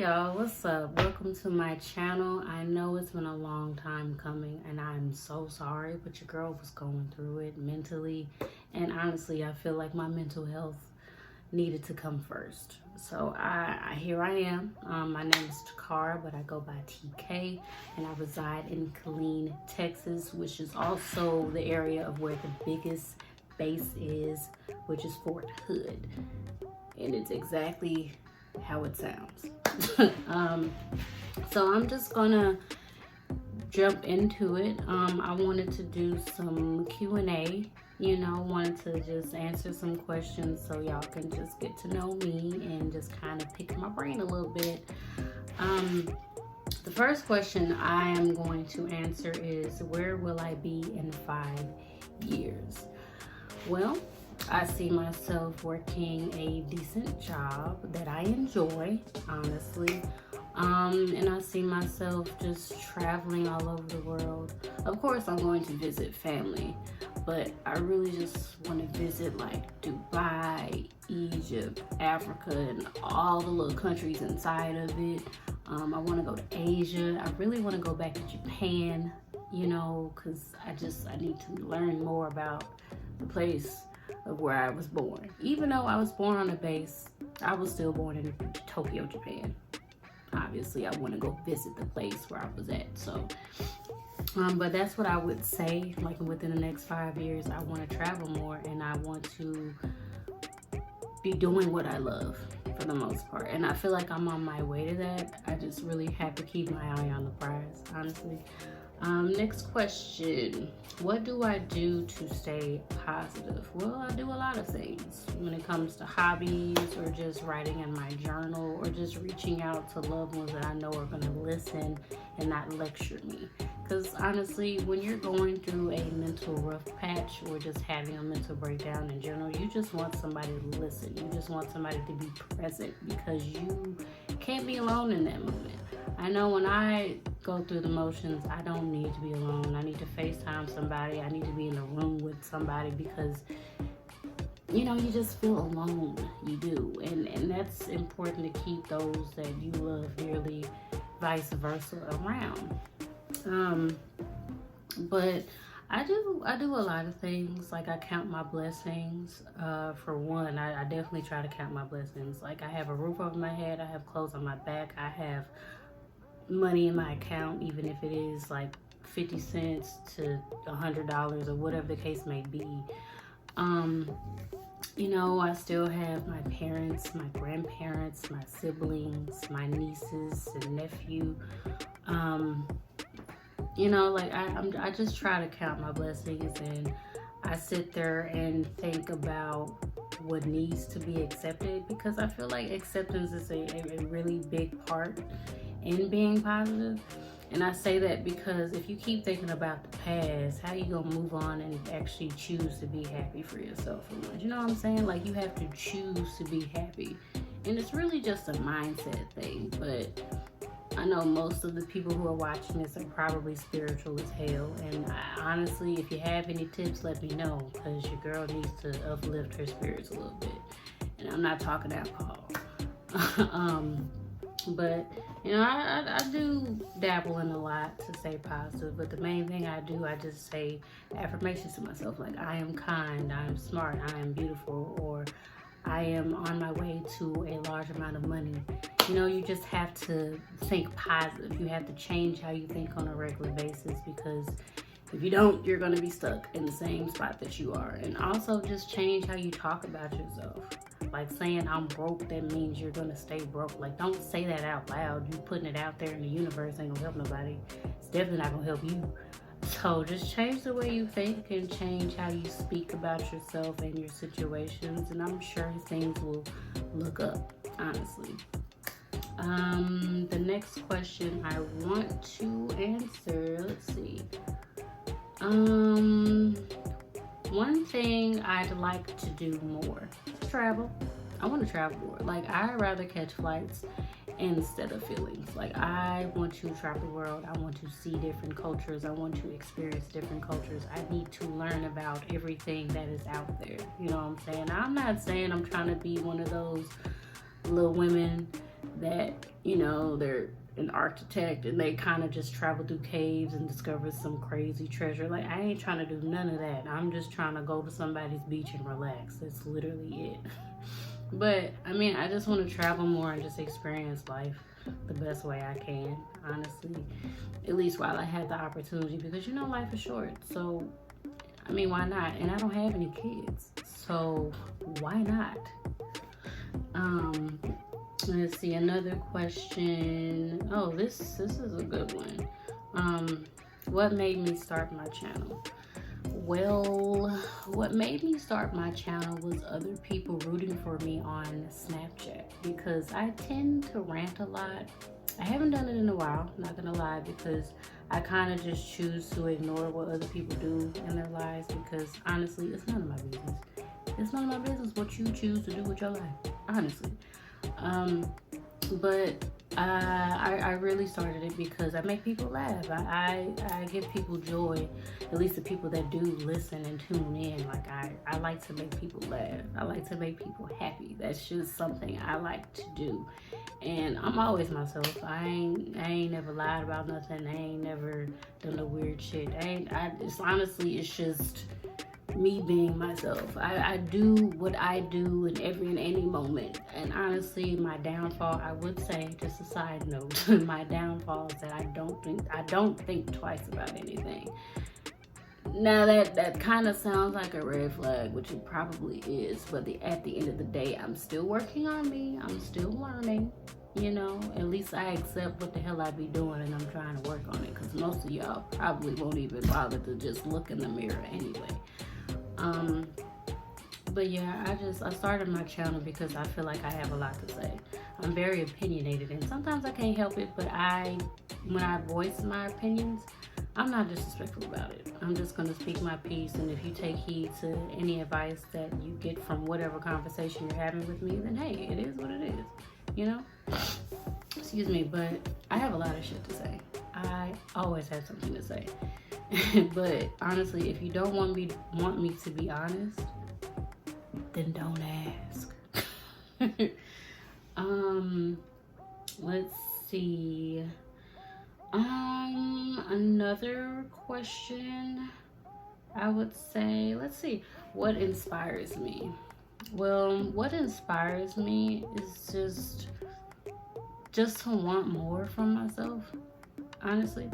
y'all, what's up? Welcome to my channel. I know it's been a long time coming and I'm so sorry, but your girl was going through it mentally, and honestly I feel like my mental health needed to come first. So here I am. My name is Takara, but I go by TK, and I reside in Killeen, Texas, which is also the area of where the biggest base is, which is Fort Hood, and it's exactly how it sounds. So I'm just gonna jump into it. I wanted to do some Q&A, wanted to just answer some questions so y'all can just get to know me and just kind of pick my brain a little bit. The first question I am going to answer is, where will I be in 5 years? Well, I see myself working a decent job that I enjoy, honestly. And I see myself just traveling all over the world. Of course, I'm going to visit family, but I really just want to visit like Dubai, Egypt, Africa, and all the little countries inside of it. I want to go to Asia. I really want to go back to Japan, because I need to learn more about the place of where I was born. Even though I was born on a base, I was still born in Tokyo, Japan. Obviously, I want to go visit the place where I was at. So, but that's what I would say. Like within the next 5 years, I want to travel more, and I want to be doing what I love for the most part. And I feel like I'm on my way to that. I just really have to keep my eye on the prize, honestly. Next question. What do I do to stay positive? Well, I do a lot of things when it comes to hobbies, or just writing in my journal, or just reaching out to loved ones that I know are going to listen and not lecture me. Because honestly, when you're going through a mental rough patch, or just having a mental breakdown in general, you just want somebody to listen. You just want somebody to be present, because you can't be alone in that moment. I know when I go through the motions, I don't need to be alone. I need to FaceTime somebody. I need to be in a room with somebody, because you just feel alone. You do. And that's important to keep those that you love dearly, vice versa, around. But I do a lot of things. Like I count my blessings. For one, I definitely try to count my blessings. Like I have a roof over my head, I have clothes on my back, I have money in my account, even if it is like 50 cents to $100 or whatever the case may be. I still have my parents, my grandparents, my siblings, my nieces and nephew. I just try to count my blessings, and I sit there and think about what needs to be accepted, because I feel like acceptance is a really big part in being positive. And I say that because if you keep thinking about the past, how you gonna move on and actually choose to be happy for yourself for once? You know what I'm saying? Like, you have to choose to be happy, and it's really just a mindset thing. But I know most of the people who are watching this are probably spiritual as hell, and honestly, if you have any tips, let me know, because your girl needs to uplift her spirits a little bit. And I'm not talking alcohol. But I do dabble in a lot to stay positive, but the main thing I do, I just say affirmations to myself, like I am kind, I am smart, I am beautiful, or I am on my way to a large amount of money. You just have to think positive. You have to change how you think on a regular basis, because if you don't, you're going to be stuck in the same spot that you are. And also just change how you talk about yourself. Like saying I'm broke, that means you're going to stay broke. Like, don't say that out loud. You putting it out there in the universe ain't going to help nobody. It's definitely not going to help you. So just change the way you think, and change how you speak about yourself and your situations, and I'm sure things will look up, honestly. The next question I want to answer, let's see. One thing I'd like to do more, travel. I want to travel more. Like, I'd rather catch flights instead of feelings. Like, I want to travel the world. I want to see different cultures. I want to experience different cultures. I need to learn about everything that is out there. You know what I'm saying? I'm not saying I'm trying to be one of those little women that, you know, they're an architect and they kind of just travel through caves and discover some crazy treasure. Like, I ain't trying to do none of that. I'm just trying to go to somebody's beach and relax. That's literally it. But I mean, I just want to travel more and just experience life the best way I can, honestly, at least while I have the opportunity, because you know life is short. So I mean, why not? And I don't have any kids, so why not? Let's see, another question. Oh, this is a good one. What made me start my channel? Well, what made me start my channel was other people rooting for me on Snapchat, because I tend to rant a lot. I haven't done it in a while, not gonna lie, because I kind of just choose to ignore what other people do in their lives, because honestly, it's none of my business. It's none of my business what you choose to do with your life, honestly. But I really started it because I make people laugh. I give people joy, at least the people that do listen and tune in. Like, I like to make people laugh. I like to make people happy. That's just something I like to do. And I'm always myself. I ain't never lied about nothing. I ain't never done no weird shit. It's honestly, it's just me being myself. I do what I do in any moment. And honestly, my downfall, I would say, just a side note, my downfall is that I don't think twice about anything. Now that kind of sounds like a red flag, which it probably is, but at the end of the day, I'm still working on me. I'm still learning. You know, at least I accept what the hell I be doing, and I'm trying to work on it, because most of y'all probably won't even bother to just look in the mirror anyway. But yeah, I started my channel because I feel like I have a lot to say. I'm very opinionated, and sometimes I can't help it, but when I voice my opinions, I'm not disrespectful about it. I'm just gonna speak my piece, and if you take heed to any advice that you get from whatever conversation you're having with me, then hey, it is what it is, you know? Excuse me, but I have a lot of shit to say. I always have something to say. But honestly, if you don't want me to be honest, then don't ask. Let's see. Another question, I would say, let's see, what inspires me? Well, what inspires me is just to want more from myself, honestly.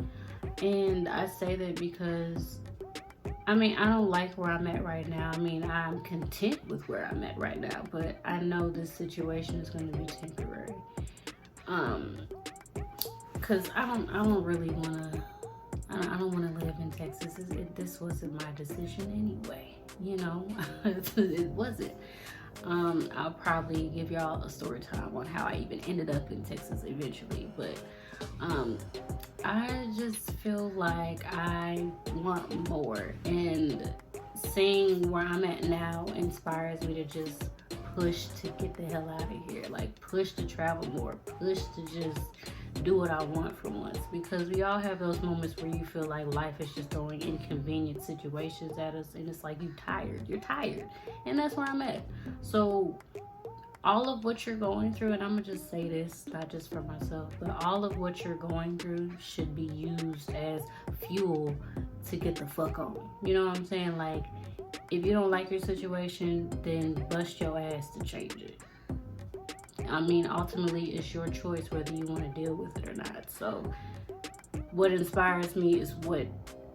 And I say that because, I mean, I don't like where I'm at right now. I mean, I'm content with where I'm at right now, but I know this situation is going to be temporary. Cause I don't really want to. I don't want to live in Texas. This wasn't my decision anyway. You know, it wasn't. I'll probably give y'all a story time on how I even ended up in Texas eventually, but I just feel like I want more, and seeing where I'm at now inspires me to just push to get the hell out of here. Like, push to travel more, push to just do what I want for once, because we all have those moments where you feel like life is just throwing inconvenient situations at us, and it's like you're tired, and that's where I'm at. So all of what you're going through, and I'm gonna just say this, not just for myself, but all of what you're going through should be used as fuel to get the fuck on. You know what I'm saying? Like, if you don't like your situation, then bust your ass to change it. I mean, ultimately, it's your choice whether you want to deal with it or not. So what inspires me is what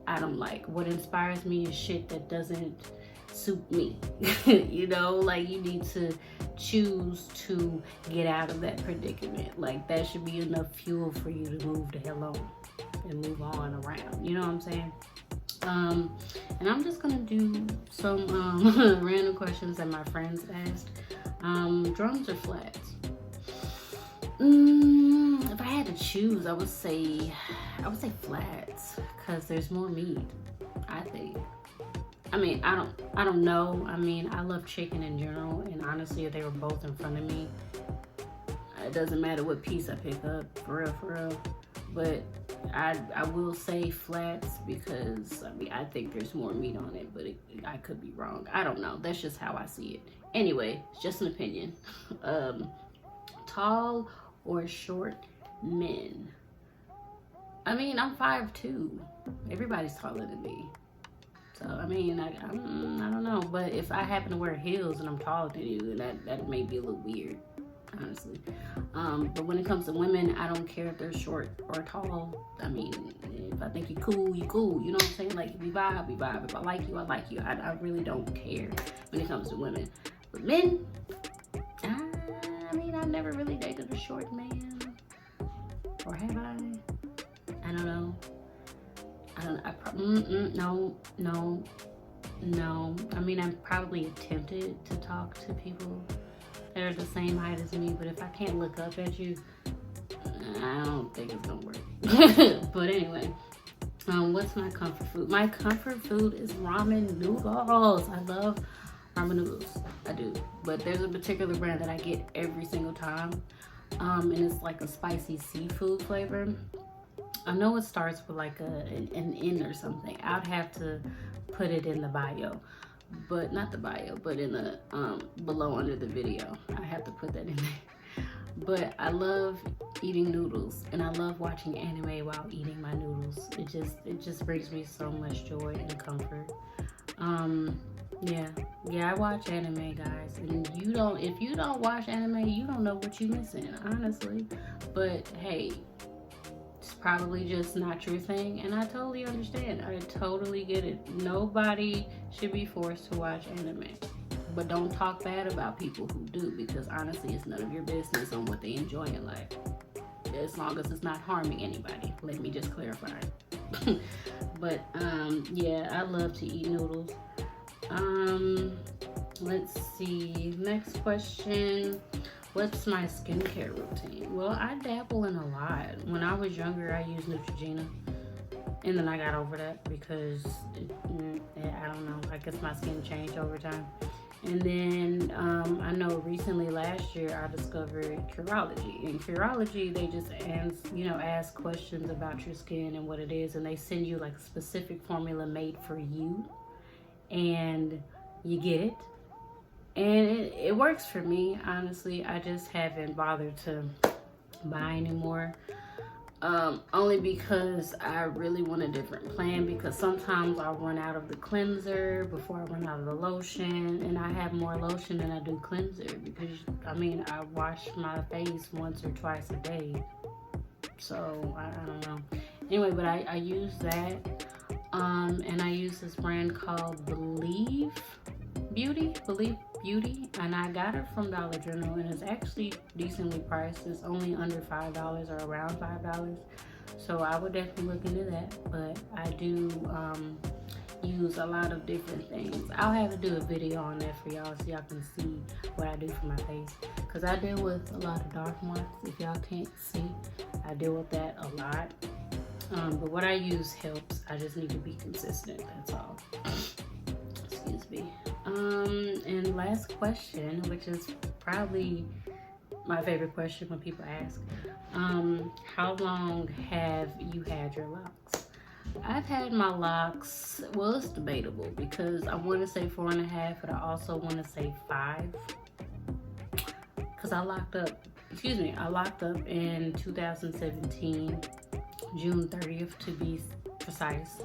I don't like. What inspires me is shit that doesn't suit me. You know, like, you need to choose to get out of that predicament. Like, that should be enough fuel for you to move the hell on and move on around. You know what I'm saying? And I'm just gonna do some random questions that my friends asked. Drums or flats? If I had to choose, I would say flats, because there's more meat, I think. I mean, I don't know. I mean, I love chicken in general, and honestly, if they were both in front of me, it doesn't matter what piece I pick up, for real. But I will say flats, because I mean, I think there's more meat on it, but I could be wrong. I don't know. That's just how I see it. Anyway, it's just an opinion. Tall or short men? I mean, I'm 5'2". Everybody's taller than me. So, I mean, I don't know. But if I happen to wear heels and I'm taller than you, then that may be a little weird, honestly. But when it comes to women, I don't care if they're short or tall. I mean, if I think you're cool, you cool. You know what I'm saying? Like, if we vibe, we vibe. If I like you, I like you. I really don't care when it comes to women. But men, I mean, I've never really dated a short man. Or have I? I don't know. No. I mean, I've probably attempted to talk to people that are the same height as me, but if I can't look up at you, I don't think it's gonna work. But anyway, what's my comfort food? My comfort food is ramen noodles. I love ramen noodles. I do. But there's a particular brand that I get every single time. And it's like a spicy seafood flavor. I know it starts with like an N or something. I'd have to put it in the bio, but not the bio, but in the below under the video. I have to put that in there. But I love eating noodles, and I love watching anime while eating my noodles. It just brings me so much joy and comfort. Yeah, I watch anime, guys, and if you don't watch anime, you don't know what you're missing, honestly. But hey, it's probably just not your thing, and I totally understand. I totally get it. Nobody should be forced to watch anime, but don't talk bad about people who do, because honestly, it's none of your business on what they enjoy in life, as long as it's not harming anybody. Let me just clarify. But yeah, I love to eat noodles. Let's see, next question. What's my skincare routine? Well, I dabble in a lot. When I was younger, I used Neutrogena, and then I got over that because I don't know, I guess my skin changed over time. And then I know recently last year I discovered Curology. In Curology, they just ask questions about your skin and what it is, and they send you like a specific formula made for you, and you get it. And it works for me, honestly. I just haven't bothered to buy anymore. Only because I really want a different plan, because sometimes I'll run out of the cleanser before I run out of the lotion, and I have more lotion than I do cleanser, because I mean, I wash my face once or twice a day. So I don't know. Anyway, but I use that. And I use this brand called Believe Beauty, and I got it from Dollar General, and it's actually decently priced. It's only under $5 or around $5, so I would definitely look into that. But I do use a lot of different things. I'll have to do a video on that for y'all, so y'all can see what I do for my face, because I deal with a lot of dark marks. If y'all can't see, I deal with that a lot. But what I use helps. I just need to be consistent, that's all. Excuse me. And last question, which is probably my favorite question when people ask, how long have you had your locks? I've had my locks, well, it's debatable, because I want to say 4.5, but I also want to say 5, because I locked up in 2017, June 30th to be precise,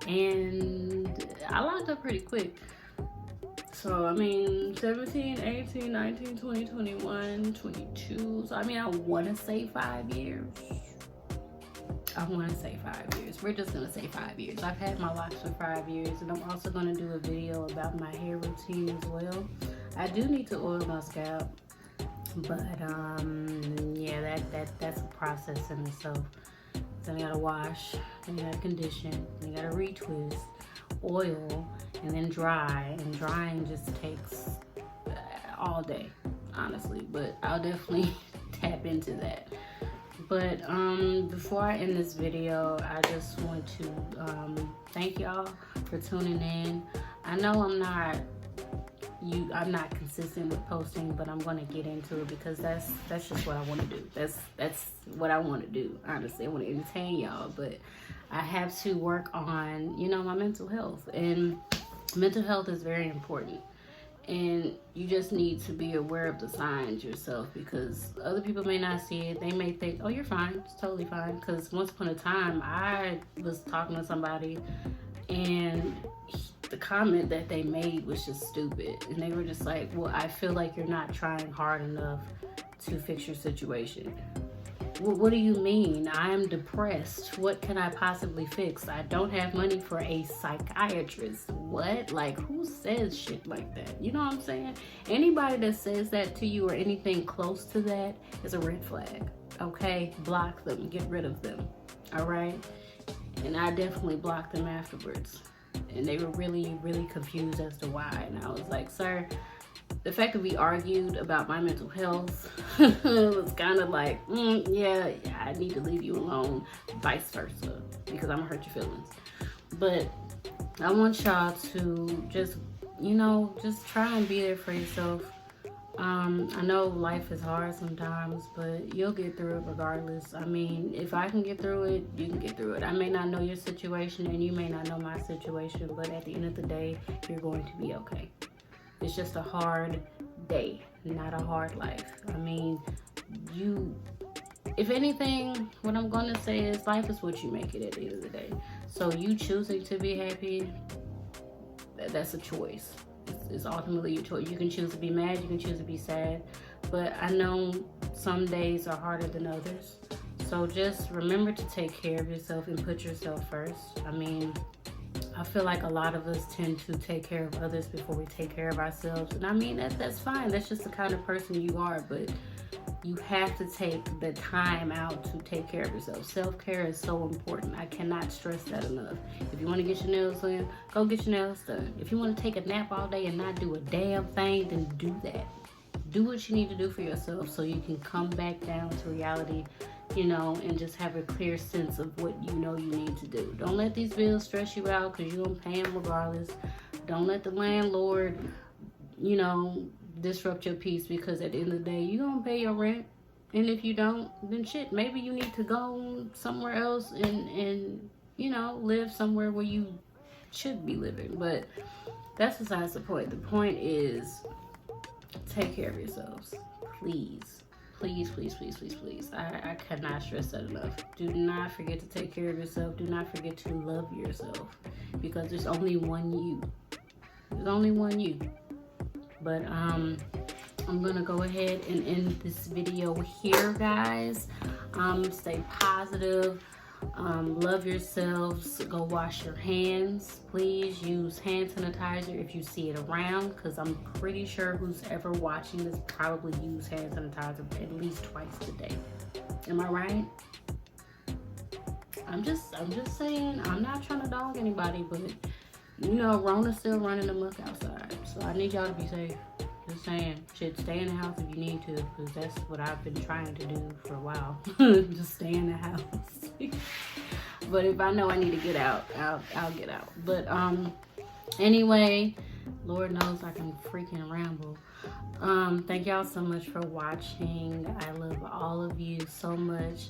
and I locked up pretty quick. So I mean, 17, 18, 19, 20, 21, 22. So I mean, I want to say 5 years. We're just gonna say 5 years. I've had my locks for 5 years, and I'm also gonna do a video about my hair routine as well. I do need to oil my scalp, but yeah, that's a process in itself. Then you gotta wash, then you gotta condition, then you gotta retwist, oil, and then dry. And drying just takes all day, honestly. But I'll definitely tap into that. But before I end this video, I just want to thank y'all for tuning in. I know I'm not consistent with posting, but I'm gonna get into it, because that's just what I want to do. That's what I want to do, honestly. I want to entertain y'all, but I have to work on my mental health, and mental health is very important. And you just need to be aware of the signs yourself, because other people may not see it. They may think, oh, you're fine, it's totally fine. Because once upon a time, I was talking to somebody, and the comment that they made was just stupid. And they were just like, well, I feel like you're not trying hard enough to fix your situation. Well, what do you mean? I'm depressed. What can I possibly fix? I don't have money for a psychiatrist. What? Like, who says shit like that? You know what I'm saying? Anybody that says that to you or anything close to that is a red flag. Okay? Block them. Get rid of them. All right? And I definitely blocked them afterwards. And they were really, really confused as to why. And I was like, sir, the fact that we argued about my mental health was kind of like, yeah, I need to leave you alone, vice versa, because I'm gonna hurt your feelings. But I want y'all to just, just try and be there for yourself. I know life is hard sometimes, but you'll get through it regardless. I mean, if I can get through it, you can get through it. I may not know your situation and you may not know my situation, but at the end of the day, you're going to be okay. It's just a hard day, not a hard life. I mean, if anything, what I'm going to say is life is what you make it at the end of the day. So you choosing to be happy, that's a choice. It's ultimately your choice. You can choose to be mad, you can choose to be sad. But I know some days are harder than others. So just remember to take care of yourself and put yourself first. I mean, I feel like a lot of us tend to take care of others before we take care of ourselves. And I mean, that's fine. That's just the kind of person you are. But you have to take the time out to take care of yourself. Self-care is so important. I cannot stress that enough. If you want to get your nails done, go get your nails done. If you want to take a nap all day and not do a damn thing, then do that. Do what you need to do for yourself so you can come back down to reality, and just have a clear sense of what you need to do. Don't let these bills stress you out, because you're going to pay them regardless. Don't let the landlord, disrupt your peace, because at the end of the day, you're going to pay your rent. And if you don't, then shit, maybe you need to go somewhere else and live somewhere where you should be living. But that's besides the point. The point is, take care of yourselves. Please. Please, please, please, please, please. I cannot stress that enough. Do not forget to take care of yourself. Do not forget to love yourself, because there's only one you. There's only one you. But I'm gonna go ahead and end this video here, guys. Stay positive. Love yourselves. Go wash your hands. Please use hand sanitizer if you see it around, because I'm pretty sure who's ever watching this probably use hand sanitizer at least twice a day. Am I right? I'm just saying. I'm not trying to dog anybody, but Rona's still running amok outside, so I need y'all to be safe. Just saying, shit, stay in the house if you need to, because that's what I've been trying to do for a while. Just stay in the house. But if I know I need to get out, I'll get out. But anyway, Lord knows I can freaking ramble. Thank y'all so much for watching. I love all of you so much.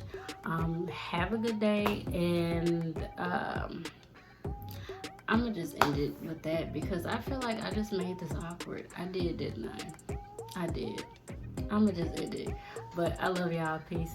Have a good day, and I'm gonna just end it with that, because I feel like I just made this awkward. I did, didn't I? I did. I'm gonna just end it. But I love y'all. Peace.